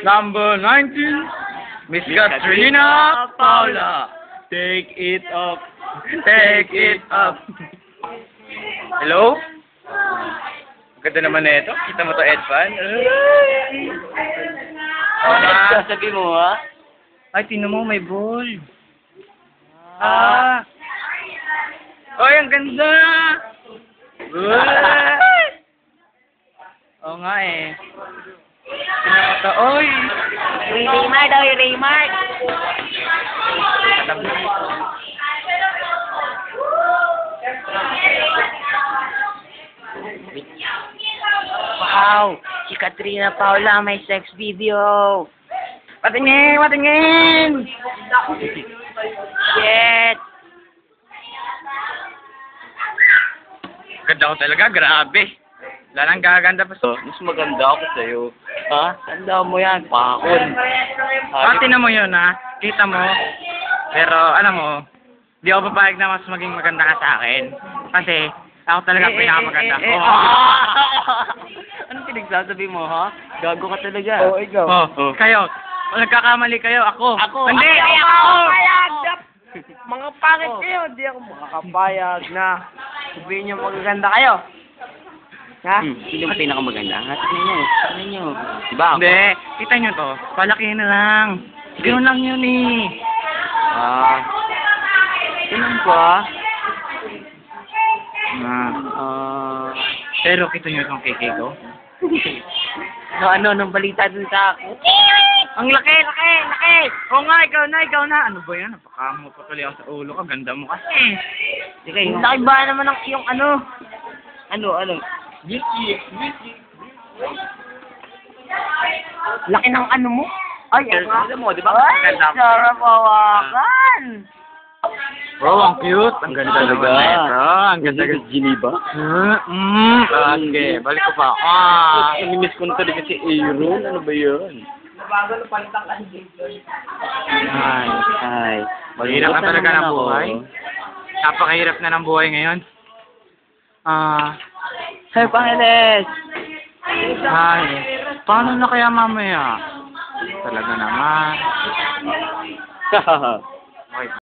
Number 19, Miss Katrina Paula. Take it up. Take it up. Hello? Ganda naman na ito. Kita mo to, Edvan. Ano sabi mo, ha? Ay, tingnan mo, may ball. Oy, ang ganda! Oo nga eh. Tingnan mo to. Oy! Raymar daw, Raymar. Wow, si Katrina Paula may sex video. Patingin! Patingin! Shit. Ganda ko talaga, grabe. Wala nang gaganda pa. Mas maganda ako sa'yo. Ha? Tanda mo yan, pakon. Tingnan mo yun, ha? Kita mo. Pero, alam mo, di ako papayag na mas maging maganda ka sa akin. Kasi, ako talaga pinakamaganda. Anong pinagsasabi mo, ha? Gago ka talaga. Ikaw. Kayo. Kung nagkakamali kayo, ako. Hindi! Ako! Mga pangit kayo, hindi ako makakapayag na sabihin niyo magaganda kayo. Ha? Sino ang pinakamaganda? Tingnan nyo. Tingnan nyo. Diba ako? Hindi. Kita nyo to. Palakihin na lang. Ganoon lang yun eh. Ganun ba? Pero kita nyo itong keke ko. Anong balita dun sa akin? Ang laki! Oo nga, ikaw na. Ano ba yan? Napaka mo pa tuloy ako sa ulo ka. Ganda mo kasi. Sige, laki ba naman ang iyong ano? Ano? Laki ng ano mo? Ay, Alam mo, di ba? Ay, sarap hawakan. Bro, ang cute. Ang ganda Talaga. naman na ito. Ang ganda. Geneva? Okay, balik ko pa. Namimiss ko na talaga si Aaron. Ano ba yun? Ay. Mahirap na talaga ng buhay. Napakahirap na ng buhay ngayon. Sir Pangeles. Ay, paano na kaya mamaya? Talaga naman. Okay.